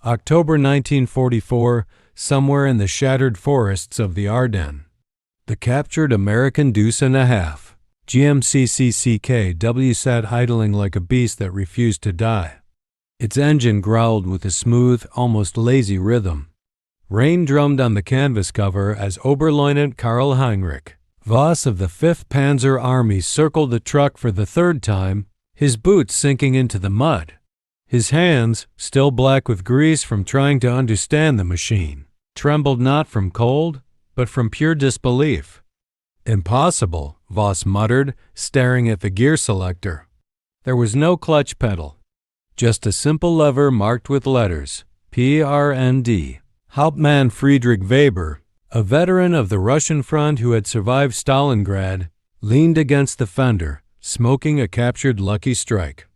October 1944, somewhere in the shattered forests of the Ardennes. The captured American deuce-and-a-half, GMC CCKW, sat idling like a beast that refused to die. Its engine growled with a smooth, almost lazy rhythm. Rain drummed on the canvas cover as Oberleutnant Karl Heinrich Voss of the 5th Panzer Army circled the truck for the third time, his boots sinking into the mud. His hands, still black with grease from trying to understand the machine, trembled not from cold, but from pure disbelief. "Impossible," Voss muttered, staring at the gear selector. There was no clutch pedal, just a simple lever marked with letters, PRND. Hauptmann Friedrich Weber, a veteran of the Russian front who had survived Stalingrad, leaned against the fender, smoking a captured Lucky Strike.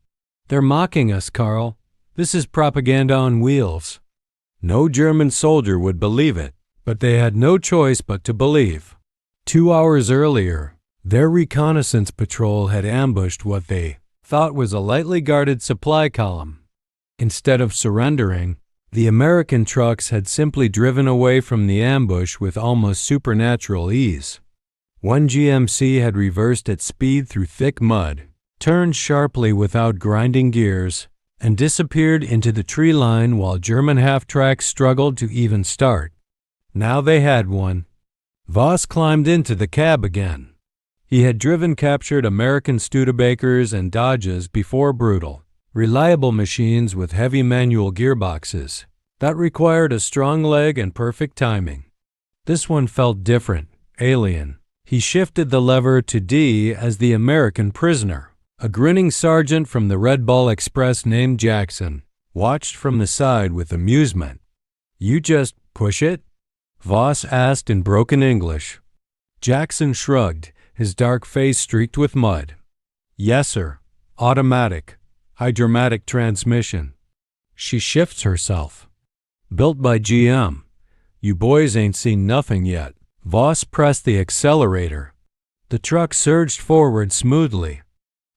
"They're mocking us, Karl. This is propaganda on wheels." No German soldier would believe it, but they had no choice but to believe. 2 hours earlier, their reconnaissance patrol had ambushed what they thought was a lightly guarded supply column. Instead of surrendering, the American trucks had simply driven away from the ambush with almost supernatural ease. One GMC had reversed at speed through thick mud, turned sharply without grinding gears, and disappeared into the tree line while German half-tracks struggled to even start. Now they had one. Voss climbed into the cab again. He had driven captured American Studebakers and Dodges before. Brutal, reliable machines with heavy manual gearboxes that required a strong leg and perfect timing. This one felt different, alien. He shifted the lever to D as the American prisoner. A grinning sergeant from the Red Ball Express named Jackson watched from the side with amusement. "You just push it?" Voss asked in broken English. Jackson shrugged, his dark face streaked with mud. "Yes, sir. Automatic. Hydramatic transmission. She shifts herself. Built by GM. You boys ain't seen nothing yet." Voss pressed the accelerator. The truck surged forward smoothly.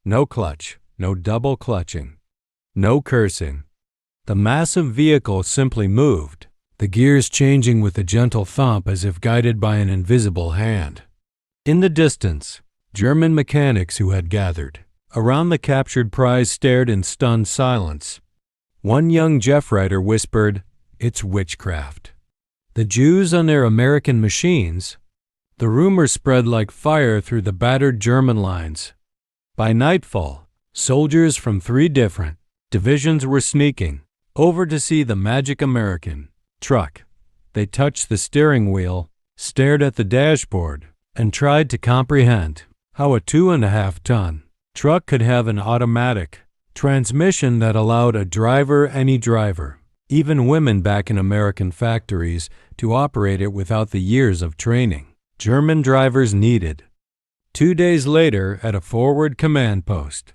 No clutch, no double clutching, no cursing. The massive vehicle simply moved, the gears changing with a gentle thump as if guided by an invisible hand. In the distance, German mechanics who had gathered around the captured prize stared in stunned silence. One young Jeff Rider whispered, "It's witchcraft. The Jews on their American machines." The rumor spread like fire through the battered German lines. By nightfall, soldiers from 3 different divisions were sneaking over to see the magic American truck. They touched the steering wheel, stared at the dashboard, and tried to comprehend how a 2.5-ton truck could have an automatic transmission that allowed any driver, even women back in American factories, to operate it without the years of training German drivers needed. 2 days later, at a forward command post,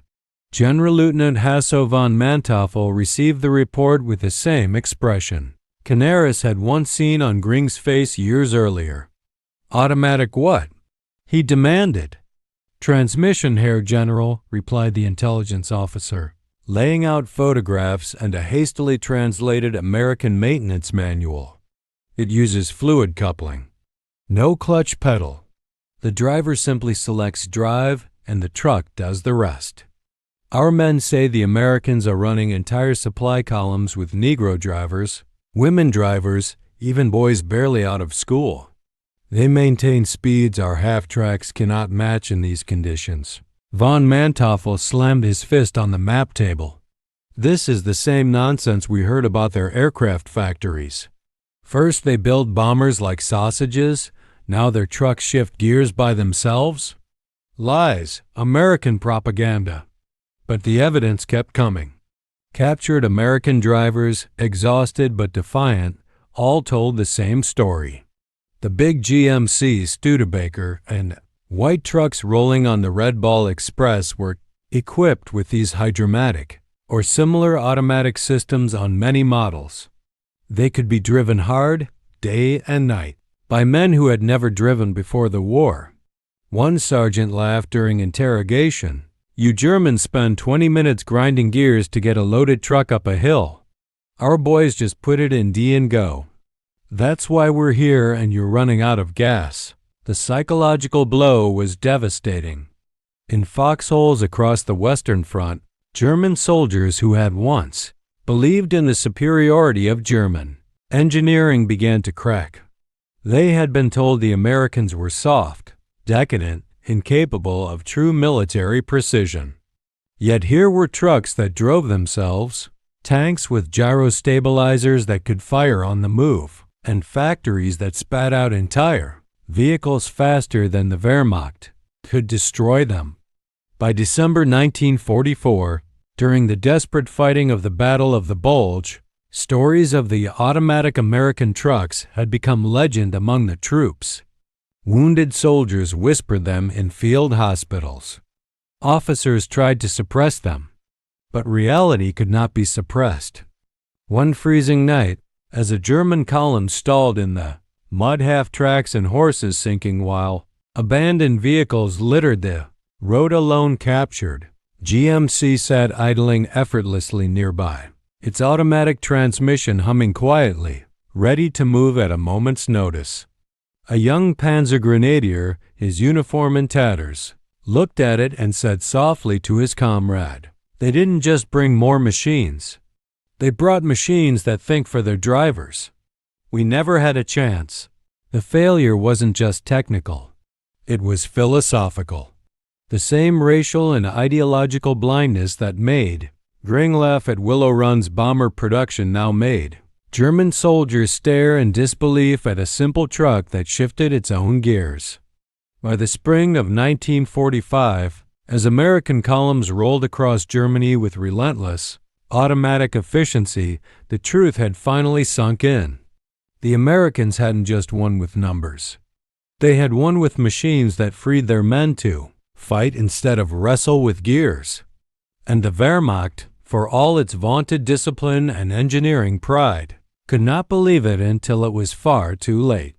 General Lieutenant Hasso von Manteuffel received the report with the same expression Canaris had once seen on Göring's face years earlier. "Automatic what?" he demanded. "Transmission, Herr General," replied the intelligence officer, laying out photographs and a hastily translated American maintenance manual. "It uses fluid coupling. No clutch pedal. The driver simply selects drive, and the truck does the rest." Our men say the Americans are running entire supply columns with Negro drivers, women drivers, even boys barely out of school. They maintain speeds our half-tracks cannot match in these conditions. Von Manteuffel slammed his fist on the map table. "This is the same nonsense we heard about their aircraft factories. First they build bombers like sausages, now their trucks shift gears by themselves. Lies, American propaganda." But the evidence kept coming. Captured American drivers, exhausted but defiant, all told the same story. The big GMC Studebaker and white trucks rolling on the Red Ball Express were equipped with these Hydramatic or similar automatic systems on many models. They could be driven hard, day and night, by men who had never driven before the war. One sergeant laughed during interrogation. "You Germans spend 20 minutes grinding gears to get a loaded truck up a hill. Our boys just put it in D and go. That's why we're here and you're running out of gas. The psychological blow was devastating. In foxholes across the Western Front, German soldiers who had once believed in the superiority of German engineering began to crack. They had been told the Americans were soft, decadent, incapable of true military precision. Yet here were trucks that drove themselves, tanks with gyro stabilizers that could fire on the move, and factories that spat out entire vehicles faster than the Wehrmacht could destroy them. By December 1944, during the desperate fighting of the Battle of the Bulge, stories of the automatic American trucks had become legend among the troops. Wounded soldiers whispered them in field hospitals. Officers tried to suppress them, but reality could not be suppressed. One freezing night, as a German column stalled in the mud, half-tracks and horses sinking while abandoned vehicles littered the road alone, captured GMC sat idling effortlessly nearby, its automatic transmission humming quietly, ready to move at a moment's notice. A young panzer grenadier, his uniform in tatters, looked at it and said softly to his comrade, "They didn't just bring more machines. They brought machines that think for their drivers. We never had a chance." The failure wasn't just technical. It was philosophical. The same racial and ideological blindness that made Göring laugh at Willow Run's bomber production now made German soldiers stare in disbelief at a simple truck that shifted its own gears. By the spring of 1945, as American columns rolled across Germany with relentless, automatic efficiency, the truth had finally sunk in. The Americans hadn't just won with numbers. They had won with machines that freed their men to fight instead of wrestle with gears. And the Wehrmacht, for all its vaunted discipline and engineering pride, could not believe it until it was far too late.